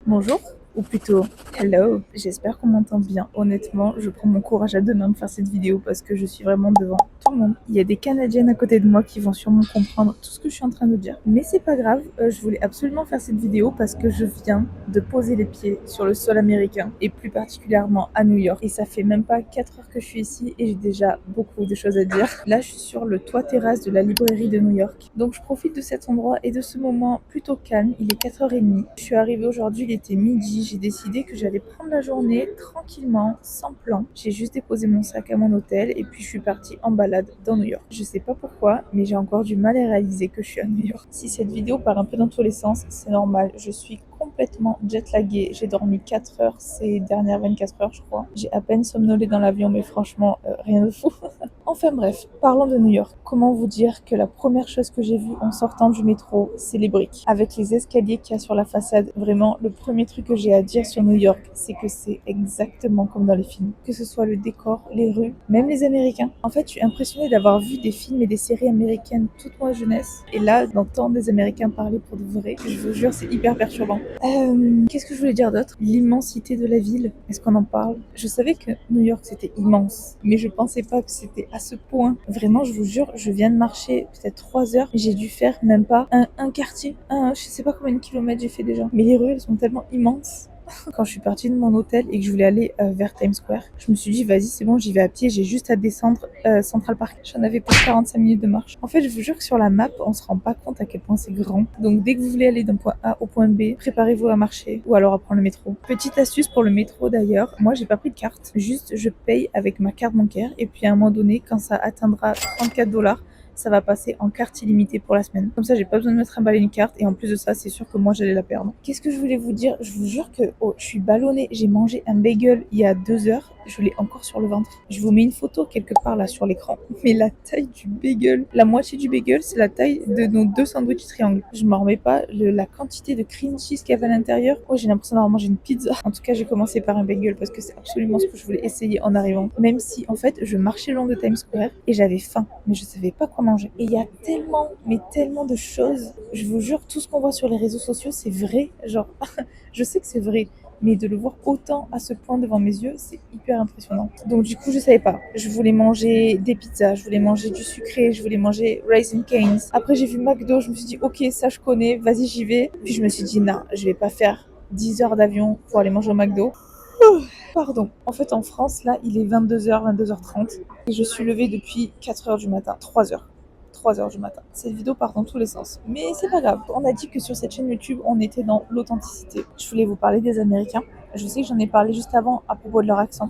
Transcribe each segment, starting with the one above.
Bonjour, ou plutôt hello, j'espère qu'on m'entend bien. Honnêtement, je prends mon courage à deux mains de faire cette vidéo parce que je suis vraiment devant tout le monde. Il y a des Canadiennes à côté de moi qui vont sûrement comprendre tout ce que je suis en train de dire. Mais c'est pas grave, je voulais absolument faire cette vidéo parce que je viens de poser les pieds sur le sol américain et plus particulièrement à New York. Et ça fait même pas 4 heures que je suis ici et j'ai déjà beaucoup de choses à dire. Là, je suis sur le toit terrasse de la librairie de New York. Donc je profite de cet endroit et de ce moment plutôt calme. Il est 4h30. Je suis arrivée aujourd'hui, il était midi. J'ai décidé que j'allais prendre la journée tranquillement, sans plan. J'ai juste déposé mon sac à mon hôtel et puis je suis partie en balade dans New York. Je sais pas pourquoi, mais j'ai encore du mal à réaliser que je suis à New York. Si cette vidéo part un peu dans tous les sens, c'est normal. Je suis complètement jet-laguée. J'ai dormi 4 heures ces dernières 24 heures, je crois. J'ai à peine somnolé dans l'avion, mais franchement, rien de fou. Enfin bref, parlons de New York. Comment vous dire que la première chose que j'ai vue en sortant du métro, c'est les briques. Avec les escaliers qu'il y a sur la façade, vraiment, le premier truc que j'ai à dire sur New York, c'est que c'est exactement comme dans les films. Que ce soit le décor, les rues, même les Américains. En fait, je suis impressionnée d'avoir vu des films et des séries américaines toute ma jeunesse. Et là, d'entendre des Américains parler pour de vrai, je vous jure, c'est hyper perturbant. Qu'est-ce que je voulais dire d'autre? L'immensité de la ville, est-ce qu'on en parle? Je savais que New York c'était immense, mais je pensais pas que c'était à ce point. Vraiment, je vous jure, je viens de marcher peut-être 3 heures, j'ai dû faire même pas un quartier, je sais pas combien de kilomètres j'ai fait déjà. Mais les rues, elles sont tellement immenses. Quand je suis partie de mon hôtel et que je voulais aller vers Times Square, je me suis dit, vas-y, c'est bon, j'y vais à pied, j'ai juste à descendre Central Park. J'en avais pour 45 minutes de marche. En fait, je vous jure que sur la map, on se rend pas compte à quel point c'est grand. Donc, dès que vous voulez aller d'un point A au point B, préparez-vous à marcher ou alors à prendre le métro. Petite astuce pour le métro d'ailleurs, moi, j'ai pas pris de carte. Juste, je paye avec ma carte bancaire et puis à un moment donné, quand ça atteindra 34 $, ça va passer en carte illimitée pour la semaine. Comme ça, j'ai pas besoin de me trimballer une carte et en plus de ça, c'est sûr que moi j'allais la perdre. Qu'est-ce que je voulais vous dire? Je vous jure que je suis ballonnée. J'ai mangé un bagel il y a 2 heures. Je l'ai encore sur le ventre. Je vous mets une photo quelque part là sur l'écran. Mais la taille du bagel, la moitié du bagel, c'est la taille de nos 2 sandwichs triangles. Je m'en remets pas. La quantité de cream cheese qu'il y avait à l'intérieur. Oh, j'ai l'impression d'avoir mangé une pizza. En tout cas, j'ai commencé par un bagel parce que c'est absolument ce que je voulais essayer en arrivant. Même si en fait, je marchais le long de Times Square et j'avais faim, mais je savais pas quoi manger. Et il y a tellement, mais tellement de choses. Je vous jure, tout ce qu'on voit sur les réseaux sociaux, c'est vrai. Genre, je sais que c'est vrai, mais de le voir autant à ce point devant mes yeux, c'est hyper impressionnant. Donc du coup, je savais pas. Je voulais manger des pizzas, je voulais manger du sucré, je voulais manger Raising Cane's. Après, j'ai vu McDo, je me suis dit, ok, ça je connais, vas-y, j'y vais. Puis je me suis dit, non, je vais pas faire 10 heures d'avion pour aller manger au McDo. Pardon. En fait, en France, là, il est 22h, 22h30. Et je suis levée depuis 4h du matin. 3h. 3h du matin. Cette vidéo part dans tous les sens. Mais c'est pas grave. On a dit que sur cette chaîne YouTube, on était dans l'authenticité. Je voulais vous parler des Américains. Je sais que j'en ai parlé juste avant à propos de leur accent.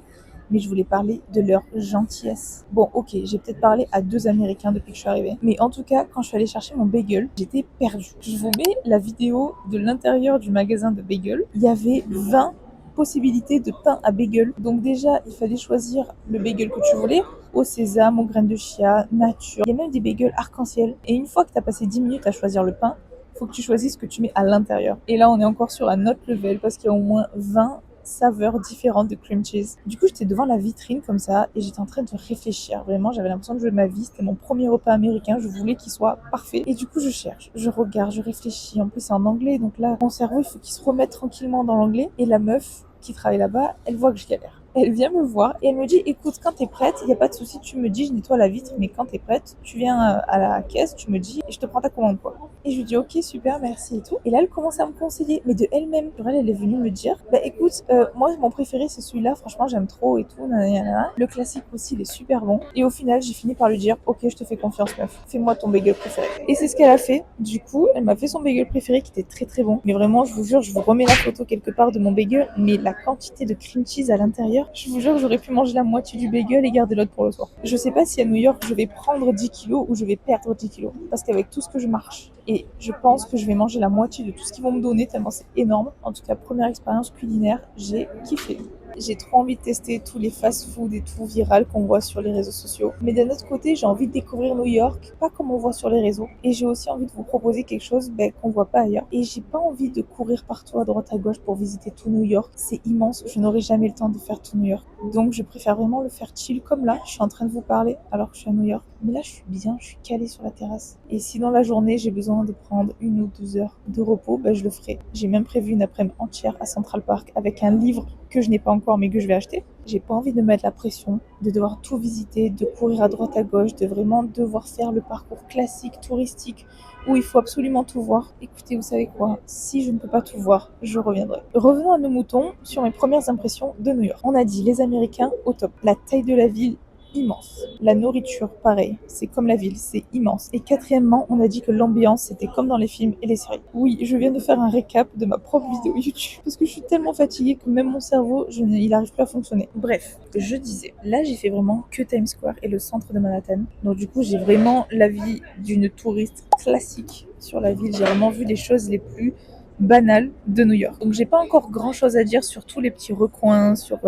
Mais je voulais parler de leur gentillesse. Bon, ok, j'ai peut-être parlé à 2 Américains depuis que je suis arrivée. Mais en tout cas, quand je suis allée chercher mon bagel, j'étais perdue. Je vous mets la vidéo de l'intérieur du magasin de bagel. Il y avait 20 possibilités de pain à bagel. Donc déjà, il fallait choisir le bagel que tu voulais, au sésame, aux graines de chia, nature. Il y a même des bagels arc-en-ciel. Et une fois que tu as passé 10 minutes à choisir le pain, il faut que tu choisisses ce que tu mets à l'intérieur. Et là, on est encore sur un autre level parce qu'il y a au moins 20 saveurs différentes de cream cheese. Du coup, j'étais devant la vitrine comme ça et j'étais en train de réfléchir. Vraiment, j'avais l'impression de jouer ma vie. C'était mon premier repas américain. Je voulais qu'il soit parfait. Et du coup, je cherche, je regarde, je réfléchis. En plus, c'est en anglais. Donc là, mon cerveau, il faut qu'il se remette tranquillement dans l'anglais. Et la meuf qui travaille là-bas, elle voit que je galère. Elle vient me voir et elle me dit, écoute, quand t'es prête, il n'y a pas de souci, tu me dis, je nettoie la vitre, mais quand t'es prête, tu viens à la caisse, tu me dis et je te prends ta commande, quoi. Et je lui dis, ok, super, merci et tout. Et là, elle commence à me conseiller, mais de elle-même. Genre, elle est venue me dire, bah écoute, moi, mon préféré, c'est celui-là, franchement, j'aime trop et tout, nanana. Le classique aussi, il est super bon. Et au final, j'ai fini par lui dire, ok, je te fais confiance, meuf, fais-moi ton bagel préféré. Et c'est ce qu'elle a fait. Du coup, elle m'a fait son bagel préféré qui était très très bon. Mais vraiment, je vous jure, je vous remets la photo quelque part de mon bagel, mais la quantité de cream cheese à l'intérieur, je vous jure, j'aurais pu manger la moitié du bagel et garder l'autre pour le soir. Je sais pas si à New York, je vais prendre 10 kilos ou je vais perdre 10 kilos. Parce qu'avec tout ce que je marche, et je pense que je vais manger la moitié de tout ce qu'ils vont me donner tellement c'est énorme. En tout cas, première expérience culinaire, j'ai kiffé. J'ai trop envie de tester tous les fast-food et tout viral qu'on voit sur les réseaux sociaux. Mais d'un autre côté, j'ai envie de découvrir New York, pas comme on voit sur les réseaux. Et j'ai aussi envie de vous proposer quelque chose qu'on voit pas ailleurs. Et j'ai pas envie de courir partout à droite à gauche pour visiter tout New York. C'est immense, je n'aurai jamais le temps de faire tout New York. Donc je préfère vraiment le faire chill comme là. Je suis en train de vous parler alors que je suis à New York. Mais là, je suis bien, je suis calée sur la terrasse. Et si dans la journée, j'ai besoin de prendre 1 ou 2 heures de repos, je le ferai. J'ai même prévu une après-midi entière à Central Park avec un livre que je n'ai pas encore mais que je vais acheter. J'ai pas envie de mettre la pression, de devoir tout visiter, de courir à droite à gauche, de vraiment devoir faire le parcours classique, touristique, où il faut absolument tout voir. Écoutez, vous savez quoi? Si je ne peux pas tout voir, je reviendrai. Revenons à nos moutons sur mes premières impressions de New York. On a dit les Américains au top. La taille de la ville, immense. La nourriture, pareil, c'est comme la ville, c'est immense. Et quatrièmement, on a dit que l'ambiance, c'était comme dans les films et les séries. Oui, je viens de faire un récap de ma propre vidéo YouTube parce que je suis tellement fatiguée que même mon cerveau, il n'arrive plus à fonctionner. Bref, je disais, là j'ai fait vraiment que Times Square et le centre de Manhattan. Donc du coup, j'ai vraiment la vie d'une touriste classique sur la ville. J'ai vraiment vu les choses les plus banales de New York. Donc j'ai pas encore grand chose à dire sur tous les petits recoins, sur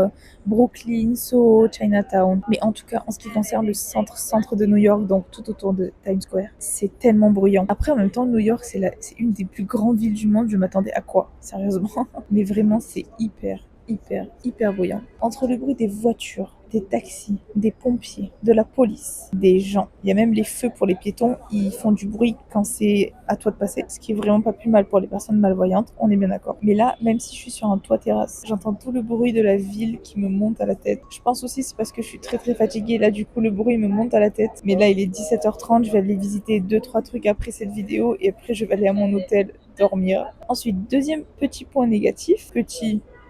Brooklyn, Soho, Chinatown. Mais en tout cas, en ce qui concerne le centre de New York, donc tout autour de Times Square, c'est tellement bruyant. Après, en même temps, New York, c'est une des plus grandes villes du monde. Je m'attendais à quoi? Sérieusement. Mais vraiment, c'est hyper bruyant. Entre le bruit des voitures, des taxis, des pompiers, de la police, des gens. Il y a même les feux pour les piétons, ils font du bruit quand c'est à toi de passer, ce qui est vraiment pas plus mal pour les personnes malvoyantes, on est bien d'accord. Mais là, même si je suis sur un toit terrasse, j'entends tout le bruit de la ville qui me monte à la tête. Je pense aussi c'est parce que je suis très fatiguée, là du coup le bruit me monte à la tête. Mais là il est 17h30, je vais aller visiter 2-3 trucs après cette vidéo et après je vais aller à mon hôtel dormir. Ensuite, deuxième petit point négatif,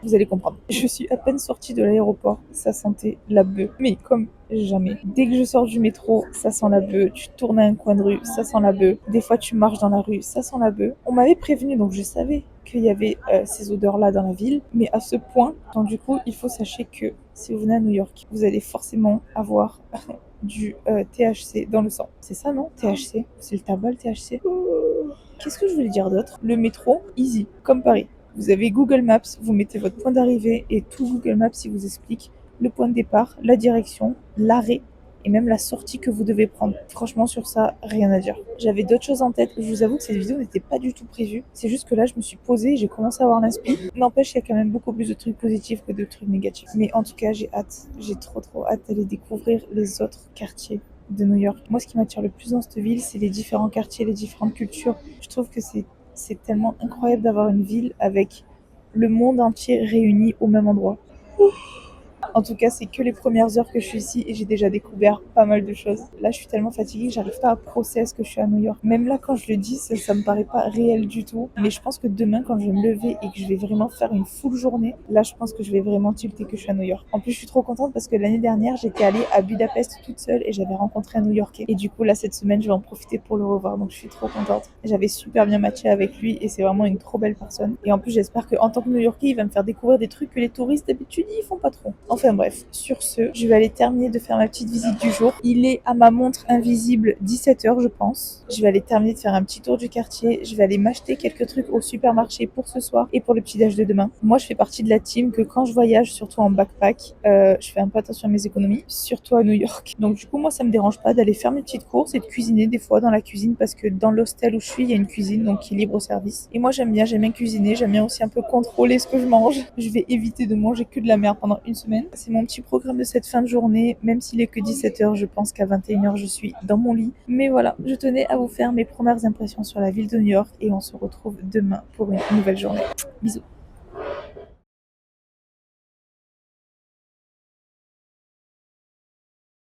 vous allez comprendre. Je suis à peine sortie de l'aéroport, ça sentait la bœuf. Mais comme jamais. Dès que je sors du métro, ça sent la bœuf. Tu tournes à un coin de rue, ça sent la bœuf. Des fois, tu marches dans la rue, ça sent la bœuf. On m'avait prévenu, donc je savais qu'il y avait ces odeurs-là dans la ville. Mais à ce point, donc du coup, il faut sachez que si vous venez à New York, vous allez forcément avoir du THC dans le sang. C'est ça, non? THC? C'est le tabac, le THC? Qu'est-ce que je voulais dire d'autre? Le métro, easy, comme Paris. Vous avez Google Maps, vous mettez votre point d'arrivée et tout Google Maps il vous explique le point de départ, la direction, l'arrêt et même la sortie que vous devez prendre. Franchement sur ça, rien à dire. J'avais d'autres choses en tête. Je vous avoue que cette vidéo n'était pas du tout prévue. C'est juste que là je me suis posée et j'ai commencé à avoir l'inspi. N'empêche, il y a quand même beaucoup plus de trucs positifs que de trucs négatifs. Mais en tout cas, j'ai hâte. J'ai trop hâte d'aller découvrir les autres quartiers de New York. Moi, ce qui m'attire le plus dans cette ville, c'est les différents quartiers, les différentes cultures. Je trouve que c'est tellement incroyable d'avoir une ville avec le monde entier réuni au même endroit. En tout cas, c'est que les premières heures que je suis ici et j'ai déjà découvert pas mal de choses. Là, je suis tellement fatiguée que j'arrive pas à processer que je suis à New York. Même là, quand je le dis, ça me paraît pas réel du tout. Mais je pense que demain, quand je vais me lever et que je vais vraiment faire une full journée, là, je pense que je vais vraiment tilter que je suis à New York. En plus, je suis trop contente parce que l'année dernière, j'étais allée à Budapest toute seule et j'avais rencontré un New-Yorkais. Et du coup, là, cette semaine, je vais en profiter pour le revoir. Donc, je suis trop contente. J'avais super bien matché avec lui et c'est vraiment une trop belle personne. Et en plus, j'espère qu'en tant que New-Yorkais, il va me faire découvrir des trucs que les touristes d'habitude, ils font pas trop. Enfin bref, sur ce, je vais aller terminer de faire ma petite visite du jour. Il est à ma montre invisible 17h, je pense. Je vais aller terminer de faire un petit tour du quartier. Je vais aller m'acheter quelques trucs au supermarché pour ce soir et pour le petit déj de demain. Moi, je fais partie de la team que quand je voyage, surtout en backpack, je fais un peu attention à mes économies, surtout à New York. Donc du coup, moi, ça me dérange pas d'aller faire mes petites courses et de cuisiner des fois dans la cuisine parce que dans l'hostel où je suis, il y a une cuisine donc qui est libre service. Et moi, j'aime bien cuisiner, j'aime bien aussi un peu contrôler ce que je mange. Je vais éviter de manger que de la merde pendant une semaine. C'est mon petit programme de cette fin de journée, même s'il est que 17h, je pense qu'à 21h, je suis dans mon lit. Mais voilà, je tenais à vous faire mes premières impressions sur la ville de New York et on se retrouve demain pour une nouvelle journée. Bisous.